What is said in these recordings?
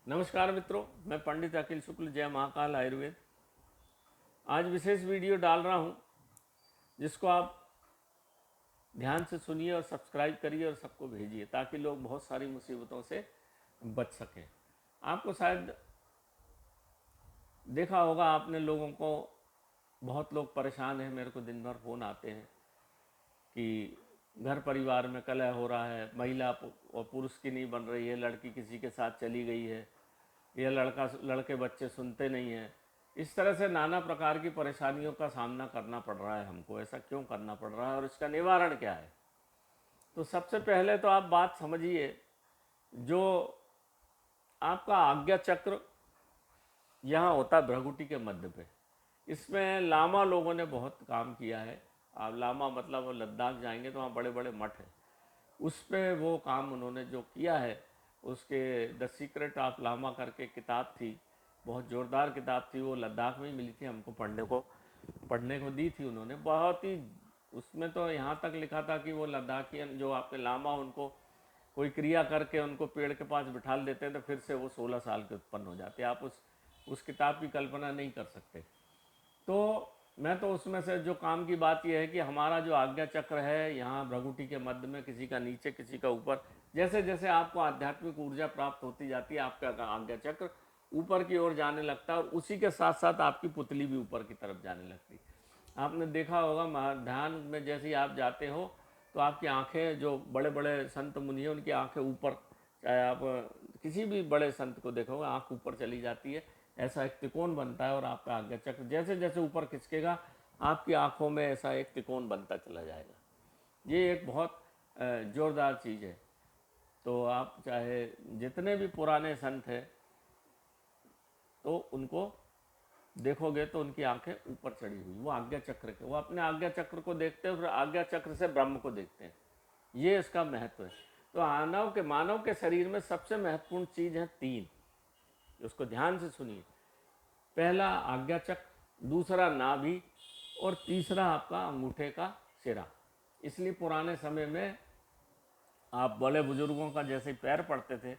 नमस्कार मित्रों, मैं पंडित अखिल शुक्ल, जय महाकाल आयुर्वेद। आज विशेष वीडियो डाल रहा हूं जिसको आप ध्यान से सुनिए और सब्सक्राइब करिए और सबको भेजिए ताकि लोग बहुत सारी मुसीबतों से बच सकें। आपको शायद देखा होगा आपने, लोगों को बहुत लोग परेशान हैं, मेरे को दिन भर फ़ोन आते हैं कि घर परिवार में कलह हो रहा है, महिला और पुरुष की नहीं बन रही है, लड़की किसी के साथ चली गई है, यह लड़के बच्चे सुनते नहीं हैं। इस तरह से नाना प्रकार की परेशानियों का सामना करना पड़ रहा है हमको। ऐसा क्यों करना पड़ रहा है और इसका निवारण क्या है? तो सबसे पहले तो आप बात समझिए, जो आपका आज्ञा चक्र यहाँ होता है भ्रगुटी के मध्य पे, इसमें लामा लोगों ने बहुत काम किया है। आप लामा मतलब लद्दाख जाएंगे तो वहाँ बड़े बड़े मठ हैं, उस पर वो काम उन्होंने जो किया है, उसके द सीक्रेट ऑफ लामा करके किताब थी, बहुत ज़ोरदार किताब थी। वो लद्दाख में ही मिली थी हमको, पढ़ने को दी थी उन्होंने। बहुत ही उसमें तो यहाँ तक लिखा था कि वो लद्दाखियन जो आपके लामा, उनको कोई क्रिया करके उनको पेड़ के पास बिठा देते हैं तो फिर से वो 16 साल के उत्पन्न हो जाते हैं। आप उस किताब की कल्पना नहीं कर सकते। तो मैं तो उसमें से जो काम की बात यह है कि हमारा जो आज्ञा चक्र है यहाँ भ्रगुटी के मध्य में, किसी का नीचे किसी का ऊपर, जैसे जैसे आपको आध्यात्मिक ऊर्जा प्राप्त होती जाती है, आपका आज्ञा चक्र ऊपर की ओर जाने लगता है और उसी के साथ साथ आपकी पुतली भी ऊपर की तरफ जाने लगती है। आपने देखा होगा ध्यान में जैसे ही आप जाते हो तो आपकी आंखें, जो बड़े बड़े संत मुनि हैं उनकी आंखें ऊपर, चाहे आप किसी भी बड़े संत को देखोगे आंख ऊपर चली जाती है, ऐसा एक त्रिकोण बनता है। और आपका आज्ञा चक्र जैसे जैसे ऊपर खिसकेगा आपकी आंखों में ऐसा एक त्रिकोण बनता चला जाएगा। ये एक बहुत जोरदार चीज़ है। तो आप चाहे जितने भी पुराने संत हैं तो उनको देखोगे तो उनकी आंखें ऊपर चढ़ी हुई, वो आज्ञा चक्र के, वो अपने आज्ञा चक्र को देखते हैं, फिर आज्ञा चक्र से ब्रह्म को देखते हैं। ये इसका महत्व है। तो मानव के शरीर में सबसे महत्वपूर्ण चीज़ है तीन, उसको ध्यान से सुनिए। पहला आज्ञा चक्र, दूसरा नाभि, और तीसरा आपका अंगूठे का सिरा। इसलिए पुराने समय में आप बड़े बुजुर्गों का जैसे पैर पड़ते थे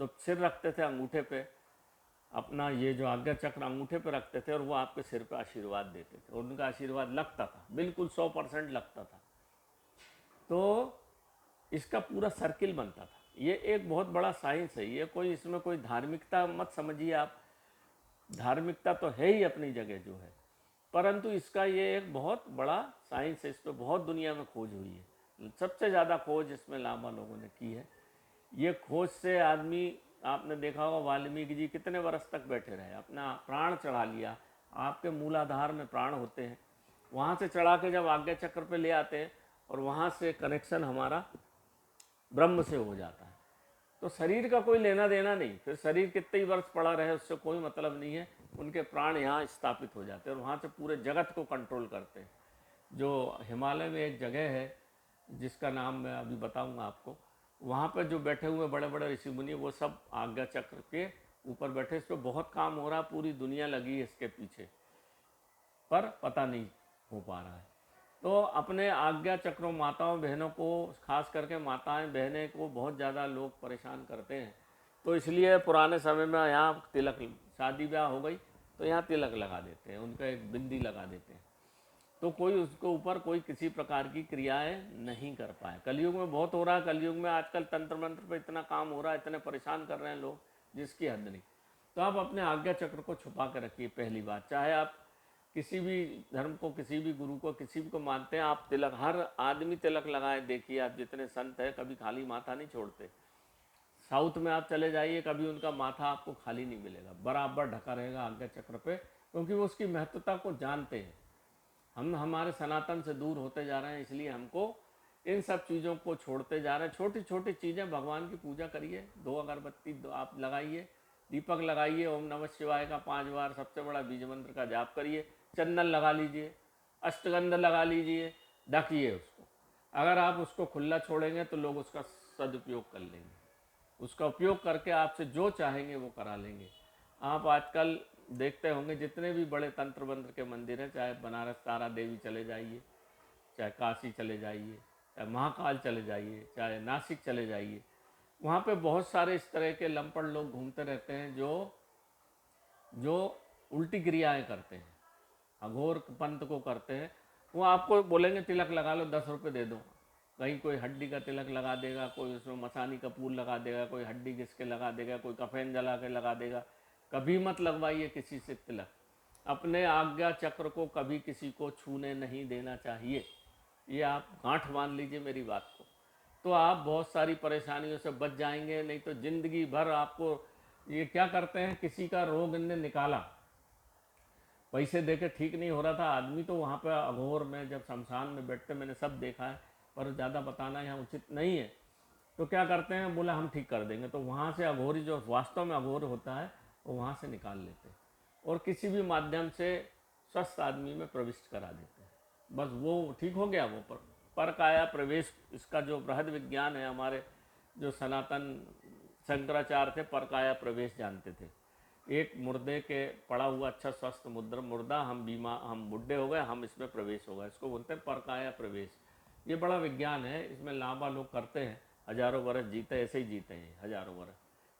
तो सिर रखते थे अंगूठे पे, अपना ये जो आज्ञा चक्र अंगूठे पे रखते थे और वो आपके सिर पे आशीर्वाद देते थे और उनका आशीर्वाद लगता था, बिल्कुल 100% लगता था। तो इसका पूरा सर्किल बनता था। ये एक बहुत बड़ा साइंस है। ये कोई, इसमें कोई धार्मिकता मत समझिए आप, धार्मिकता तो है ही अपनी जगह जो है, परंतु इसका ये एक बहुत बड़ा साइंस है। इस पर बहुत दुनिया में खोज हुई है, सबसे ज़्यादा खोज इसमें लामा लोगों ने की है। ये खोज से आदमी, आपने देखा होगा वाल्मीकि जी कितने वर्ष तक बैठे रहे, अपना प्राण चढ़ा लिया। आपके मूलाधार में प्राण होते हैं, वहाँ से चढ़ा के जब आज्ञा चक्र पे ले आते हैं और वहाँ से कनेक्शन हमारा ब्रह्म से हो जाता है। तो शरीर का कोई लेना देना नहीं, फिर शरीर कितने ही वर्ष पड़ा रहे उससे कोई मतलब नहीं है। उनके प्राण यहाँ स्थापित हो जाते हैं और वहाँ से पूरे जगत को कंट्रोल करते हैं। जो हिमालय में एक जगह है जिसका नाम मैं अभी बताऊंगा आपको, वहाँ पर जो बैठे हुए बड़े बड़े ऋषि मुनि, वो सब आज्ञा चक्र के ऊपर बैठे। इस पर बहुत काम हो रहा है, पूरी दुनिया लगी है इसके पीछे, पर पता नहीं हो पा रहा है। तो अपने आज्ञा चक्रों, माताओं बहनों को, खास करके माताएं बहनें को बहुत ज़्यादा लोग परेशान करते हैं। तो इसलिए पुराने समय में यहाँ तिलक, शादी ब्याह हो गई तो यहाँ तिलक लगा देते हैं, उनका एक बिंदी लगा देते हैं, तो कोई उसके ऊपर कोई किसी प्रकार की क्रियाएं नहीं कर पाए। कलयुग में बहुत हो रहा है। कलयुग में आजकल तंत्र मंत्र पे इतना काम हो रहा है, इतने परेशान कर रहे हैं लोग जिसकी हद नहीं। तो आप अपने आज्ञा चक्र को छुपा कर रखिए। पहली बात, चाहे आप किसी भी धर्म को, किसी भी गुरु को, किसी भी को मानते हैं, आप तिलक, हर आदमी तिलक लगाए। देखिए आप जितने संत हैं कभी खाली माथा नहीं छोड़ते। साउथ में आप चले जाइए, कभी उनका माथा आपको खाली नहीं मिलेगा, बराबर ढका रहेगा आज्ञा चक्र पे, क्योंकि वो उसकी महत्वता को जानते हैं। हम हमारे सनातन से दूर होते जा रहे हैं, इसलिए हमको इन सब चीज़ों को छोड़ते जा रहे हैं। छोटी छोटी चीज़ें, भगवान की पूजा करिए, 2 अगरबत्ती आप लगाइए, दीपक लगाइए, ओम नमः शिवाय का 5 बार सबसे बड़ा बीज मंत्र का जाप करिए, चंदन लगा लीजिए, अष्टगंध लगा लीजिए, ढकिए उसको। अगर आप उसको खुला छोड़ेंगे तो लोग उसका सदुपयोग कर लेंगे, उसका उपयोग करके आपसे जो चाहेंगे वो करा लेंगे। आप आजकल देखते होंगे जितने भी बड़े तंत्र मंत्र के मंदिर हैं, चाहे बनारस तारा देवी चले जाइए, चाहे काशी चले जाइए, चाहे महाकाल चले जाइए, चाहे नासिक चले जाइए, वहाँ पे बहुत सारे इस तरह के लंपड़ लोग घूमते रहते हैं जो जो उल्टी क्रियाएं करते हैं, अघोर पंथ को करते हैं। वो आपको बोलेंगे तिलक लगा लो, 10 रुपये दे दो। कहीं कोई हड्डी का तिलक लगा देगा, कोई उसमें मसानी का फूल लगा देगा, कोई हड्डी घिस के लगा देगा, कोई कफेन जला के लगा देगा। कभी मत लगवाइए किसी से तिलक। अपने आज्ञा चक्र को कभी किसी को छूने नहीं देना चाहिए। ये आप गांठ बांध लीजिए मेरी बात को, तो आप बहुत सारी परेशानियों से बच जाएंगे। नहीं तो जिंदगी भर आपको ये क्या करते हैं, किसी का रोग इनने निकाला, पैसे दे के ठीक नहीं हो रहा था आदमी, तो वहाँ पर अघोर में जब शमशान में बैठते मैंने सब देखा है, पर ज़्यादा बताना यहाँ उचित नहीं है। तो क्या करते हैं, बोला हम ठीक कर देंगे, तो वहाँ से अघोरी जो वास्तव में अघोर होता है वो वहाँ से निकाल लेते हैं और किसी भी माध्यम से स्वस्थ आदमी में प्रविष्ट करा देते हैं। बस वो ठीक हो गया। वो पर काया प्रवेश, इसका जो बृहद विज्ञान है, हमारे जो सनातन शंकराचार्य थे पर काया प्रवेश जानते थे। एक मुर्दे के पड़ा हुआ अच्छा स्वस्थ मुर्दा, हम बीमार, हम बुढ़े हो गए, हम इसमें प्रवेश हो गए, इसको बोलते हैं पर काया प्रवेश। ये बड़ा विज्ञान है, इसमें लांबा लोग करते हैं, हजारों वर्ष जीते, ऐसे ही जीते हैं हजारों वर्ष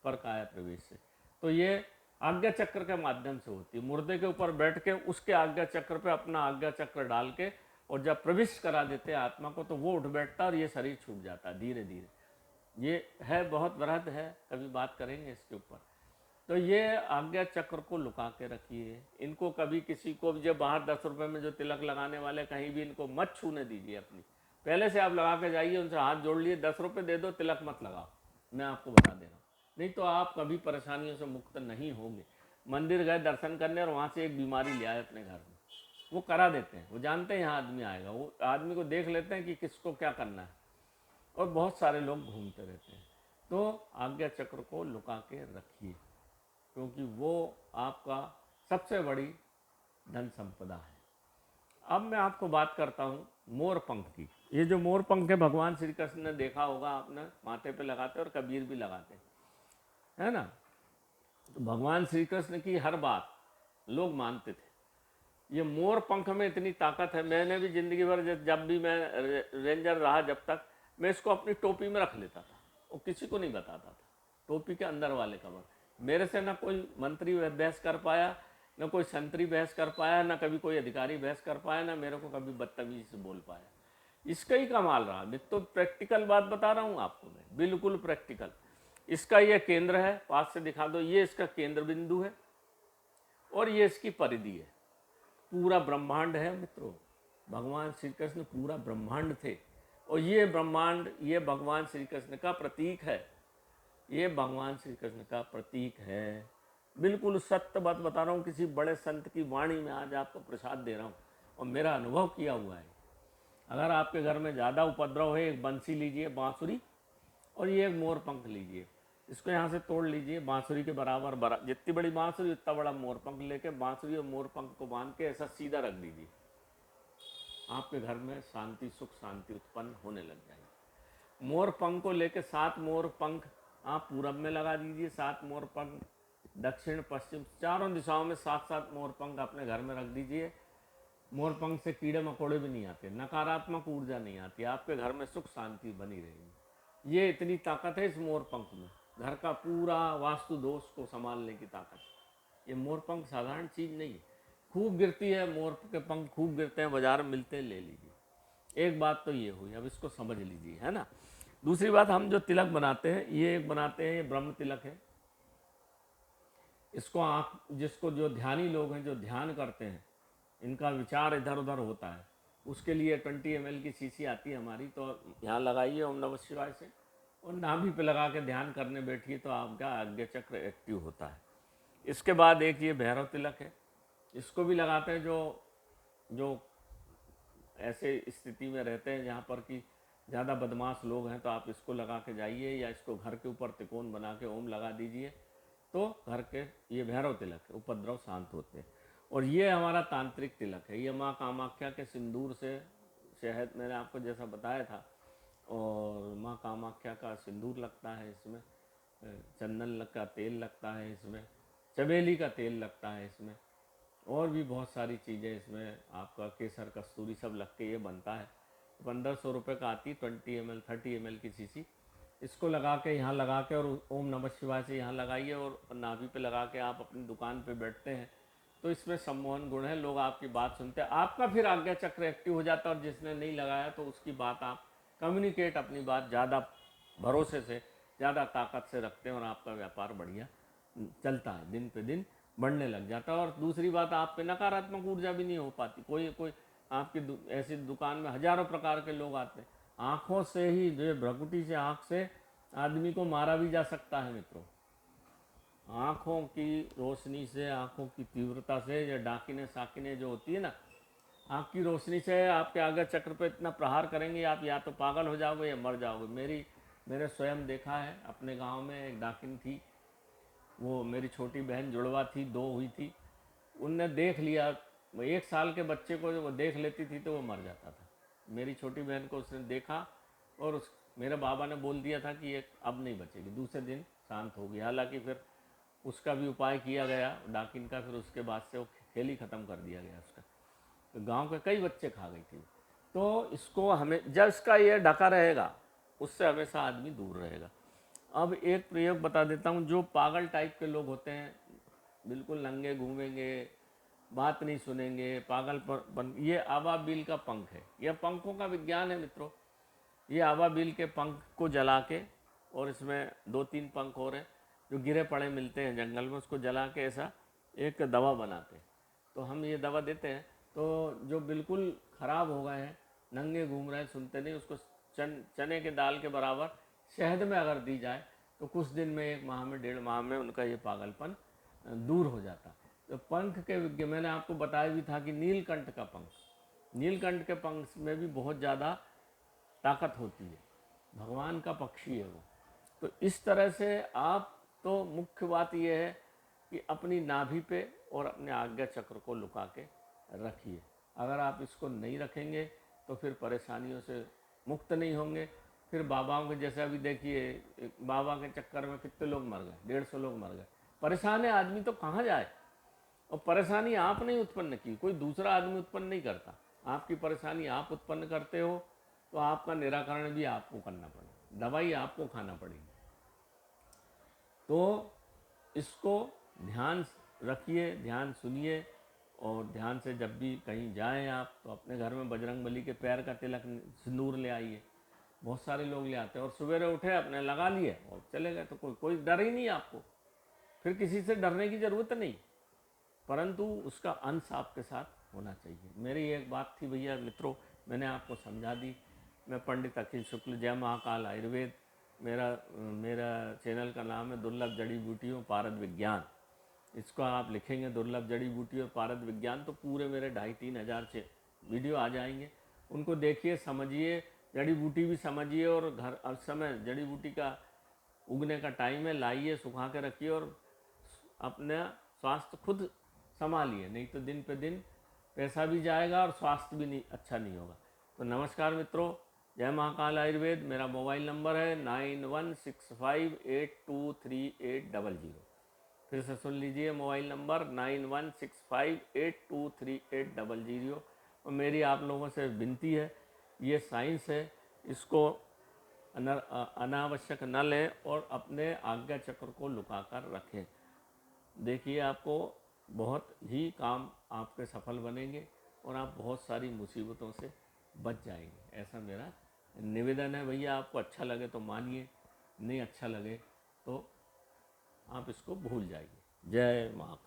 पर काया प्रवेश से। तो ये आज्ञा चक्र के माध्यम से होती है। मुर्दे के ऊपर बैठ के उसके आज्ञा चक्र पे अपना आज्ञा चक्र डाल के और जब प्रविष्ट करा देते हैं आत्मा को, तो वो उठ बैठता है और ये शरीर छूट जाता है धीरे धीरे। ये है बहुत बृहद है, कभी बात करेंगे इसके ऊपर। तो ये आज्ञा चक्र को लुका के रखिए। इनको कभी किसी को जो बाहर 10 रुपये में जो तिलक लगाने वाले, कहीं भी इनको मत छूने दीजिए। अपनी पहले से आप लगा के जाइए, उनसे हाथ जोड़ लिए, 10 रुपये दे दो, तिलक मत लगाओ, मैं आपको बता दे रहा हूँ। नहीं तो आप कभी परेशानियों से मुक्त नहीं होंगे। मंदिर गए दर्शन करने और वहाँ से एक बीमारी ले आए अपने घर में, वो करा देते हैं, वो जानते हैं यहाँ आदमी आएगा, वो आदमी को देख लेते हैं कि किसको क्या करना है, और बहुत सारे लोग घूमते रहते हैं। तो आज्ञा चक्र को लुका के रखिए, क्योंकि वो आपका सबसे बड़ी धन संपदा है। अब मैं आपको बात करता हूँ मोर पंख की। ये जो मोर पंख है, भगवान श्री कृष्ण ने देखा होगा आपने, माथे पे लगाते और कबीर भी लगाते है ना। तो भगवान श्री कृष्ण की हर बात लोग मानते थे। ये मोर पंख में इतनी ताकत है, मैंने भी जिंदगी भर जब भी मैं रेंजर रहा, जब तक मैं इसको अपनी टोपी में रख लेता था और किसी को नहीं बताता था। टोपी के अंदर वाले कवर, मेरे से ना कोई मंत्री बहस कर पाया, ना कोई संतरी बहस कर पाया, ना कभी कोई अधिकारी बहस कर पाया, ना मेरे को कभी बदतमीजी से बोल पाया। इसका ही कमाल रहा। मैं तो प्रैक्टिकल बात बता रहा हूँ आपको, मैं बिल्कुल प्रैक्टिकल। इसका ये केंद्र है, पास से दिखा दो, ये इसका केंद्र बिंदु है और ये इसकी परिधि है। पूरा ब्रह्मांड है मित्रों, भगवान श्री कृष्ण पूरा ब्रह्मांड थे और ये ब्रह्मांड, ये भगवान श्री कृष्ण का प्रतीक है। ये भगवान श्री कृष्ण का प्रतीक है। बिल्कुल सत्य बात बता रहा हूँ, किसी बड़े संत की वाणी में आज आपको प्रसाद दे रहा हूँ और मेरा अनुभव किया हुआ है। अगर आपके घर में ज़्यादा उपद्रव है, एक बंसी लीजिए, बांसुरी, और ये एक मोर पंख लीजिए, इसको यहाँ से तोड़ लीजिए, बांसुरी के बराबर जितनी बड़ी बांसुरी उतना बड़ा मोर पंख लेके बांसुरी और मोर पंख को बांध के ऐसा सीधा रख दीजिए। आपके घर में शांति, सुख शांति उत्पन्न होने लग जाएगी। मोर पंख को लेके 7 मोर पंख आप पूरब में लगा दीजिए, 7 मोर पंख दक्षिण पश्चिम चारों दिशाओं में 7-7 मोर पंख अपने घर में रख दीजिए। मोर पंख से कीड़े मकोड़े भी नहीं आते, नकारात्मक ऊर्जा नहीं आती, आपके घर में सुख शांति बनी रहेगी। ये इतनी ताकत है इस मोर पंख में, घर का पूरा वास्तु दोष को संभालने की ताकत। ये मोर पंख साधारण चीज़ नहीं है, खूब गिरती है, मोर के पंख खूब गिरते हैं, बाजार में मिलते हैं, ले लीजिए। एक बात तो ये हुई, अब इसको समझ लीजिए, है ना। दूसरी बात, हम जो तिलक बनाते हैं, ये एक बनाते हैं, ये ब्रह्म तिलक है। इसको आप, जिसको जो ध्यानी लोग हैं, जो ध्यान करते हैं, इनका विचार इधर उधर होता है, उसके लिए 20 ml की शीशी आती है हमारी, तो यहाँ लगाइए ओम नमः शिवाय से और नाभि पे लगा के ध्यान करने बैठिए, तो आपका आज्ञा चक्र एक्टिव होता है। इसके बाद एक ये भैरव तिलक है, इसको भी लगाते हैं जो ऐसे स्थिति में रहते हैं जहाँ पर कि ज़्यादा बदमाश लोग हैं, तो आप इसको लगा के जाइए, या इसको घर के ऊपर तिकोन बना के ओम लगा दीजिए, तो घर के, ये भैरव तिलक है, उपद्रव शांत होते हैं। और ये हमारा तांत्रिक तिलक है, ये माँ कामाख्या के सिंदूर से, शहद मैंने आपको जैसा बताया था, और माँ कामाख्या का सिंदूर लगता है इसमें, चंदन का तेल लगता है इसमें, चमेली का तेल लगता है इसमें, और भी बहुत सारी चीज़ें इसमें, आपका केसर कस्तूरी सब लग के ये बनता है। 1500 रुपये का आती है 20 ml 30 ml की शीशी, इसको लगा के यहाँ लगा के और ओम नमः शिवाय से यहाँ लगाइए और नाभि पे लगा के आप अपनी दुकान पे बैठते हैं तो इसमें सम्मोहन गुण है, लोग आपकी बात सुनते हैं, आपका फिर आज्ञा चक्र एक्टिव हो जाता है और जिसने नहीं लगाया तो उसकी बात आप कम्युनिकेट अपनी बात ज़्यादा भरोसे से, ज़्यादा ताकत से रखते हैं और आपका व्यापार बढ़िया चलता है, दिन पे दिन बढ़ने लग जाता है। और दूसरी बात, आप पे नकारात्मक ऊर्जा भी नहीं हो पाती। कोई कोई आपकी ऐसी दुकान में हजारों प्रकार के लोग आते हैं, आँखों से ही, जो भ्रकुटी से आँख से आदमी को मारा भी जा सकता है मित्रों। आँखों की रोशनी से, आँखों की तीव्रता से, या डाकिने साकिने जो होती है ना, आँख की रोशनी से आपके आगे चक्र पे इतना प्रहार करेंगे आप या तो पागल हो जाओगे या मर जाओगे। मैंने स्वयं देखा है, अपने गांव में एक डाकिन थी, वो मेरी छोटी बहन जुड़वा थी, 2 हुई थी, उनने देख लिया, वो 1 साल के बच्चे को वो देख लेती थी तो वो मर जाता था। मेरी छोटी बहन को उसने देखा और मेरे बाबा ने बोल दिया था कि ये अब नहीं बचेगी। दूसरे दिन शांत हो गई। हालांकि फिर उसका भी उपाय किया गया डाकिन का, फिर उसके बाद से वो खेल ही ख़त्म कर दिया गया उसका। तो गांव के कई बच्चे खा गई थी। तो इसको हमें, जब इसका ये ढका रहेगा उससे हमेशा आदमी दूर रहेगा। अब एक प्रयोग बता देता हूँ। जो पागल टाइप के लोग होते हैं, बिल्कुल नंगे घूमेंगे, बात नहीं सुनेंगे, पागल पर ये आबाबिल का पंख है, यह पंखों का विज्ञान है मित्रों। ये आबाबिल के पंख को जला के, और इसमें 2-3 पंख और हैं जो गिरे पड़े मिलते हैं जंगल में, उसको जला के ऐसा एक दवा बनाते हैं। तो हम ये दवा देते हैं, तो जो बिल्कुल ख़राब हो गए हैं, नंगे घूम रहे हैं, सुनते नहीं, उसको चने के दाल के बराबर शहद में अगर दी जाए तो कुछ दिन में, 1 माह में, 1.5 माह में उनका ये पागलपन दूर हो जाता। तो पंख के विज्ञ मैंने आपको बताया भी था कि नीलकंठ का पंख, नीलकंठ के पंख में भी बहुत ज़्यादा ताकत होती है, भगवान का पक्षी है वो। तो इस तरह से आप, तो मुख्य बात यह है कि अपनी नाभि पे और अपने आज्ञा चक्र को लुका के रखिए। अगर आप इसको नहीं रखेंगे तो फिर परेशानियों से मुक्त नहीं होंगे। फिर बाबाओं के जैसे अभी देखिए, बाबा के चक्कर में कितने लोग मर गए, 150 लोग मर गए। परेशान है आदमी तो कहाँ जाए। और परेशानी आप नहीं उत्पन्न की, कोई दूसरा आदमी उत्पन्न नहीं करता। आपकी परेशानी आप उत्पन्न करते हो, तो आपका निराकरण भी आपको करना पड़ेगा, दवाई आपको खाना पड़ेगी। तो इसको ध्यान रखिए, ध्यान सुनिए, और ध्यान से जब भी कहीं जाएं आप, तो अपने घर में बजरंगबली के पैर का तिलक सिंदूर ले आइए। बहुत सारे लोग ले आते हैं और सवेरे उठे अपने लगा लिए और चले गए, तो कोई डर ही नहीं आपको, फिर किसी से डरने की ज़रूरत नहीं। परंतु उसका अंश आपके साथ होना चाहिए। मेरी एक बात थी भैया मित्रों, मैंने आपको समझा दी। मैं पंडित अखिल शुक्ल, जय महाकाल आयुर्वेद, मेरा चैनल का नाम है दुर्लभ जड़ी बूटियों पारद विज्ञान। इसको आप लिखेंगे दुर्लभ जड़ी बूटियों पारद विज्ञान, तो पूरे मेरे 2,500-3 हज़ार वीडियो आ जाएंगे। उनको देखिए, समझिए, जड़ी बूटी भी समझिए, और घर अब समय जड़ी बूटी का उगने का टाइम है, लाइए, सुखा के रखिए और अपना स्वास्थ्य खुद संभालिए, नहीं तो दिन पे दिन पैसा भी जाएगा और स्वास्थ्य भी नहीं अच्छा नहीं होगा। तो नमस्कार मित्रों, जय महाकाल आयुर्वेद। मेरा मोबाइल नंबर है 9165823800। फिर से सुन लीजिए, मोबाइल नंबर 9165823800। और मेरी आप लोगों से विनती है, ये साइंस है, इसको अनावश्यक न लें और अपने आज्ञा चक्र को लुका कर रखें। देखिए, आपको बहुत ही काम आपके सफल बनेंगे और आप बहुत सारी मुसीबतों से बच जाएंगे, ऐसा मेरा निवेदन है। भैया आपको अच्छा लगे तो मानिए, नहीं अच्छा लगे तो आप इसको भूल जाइए। जय माँ।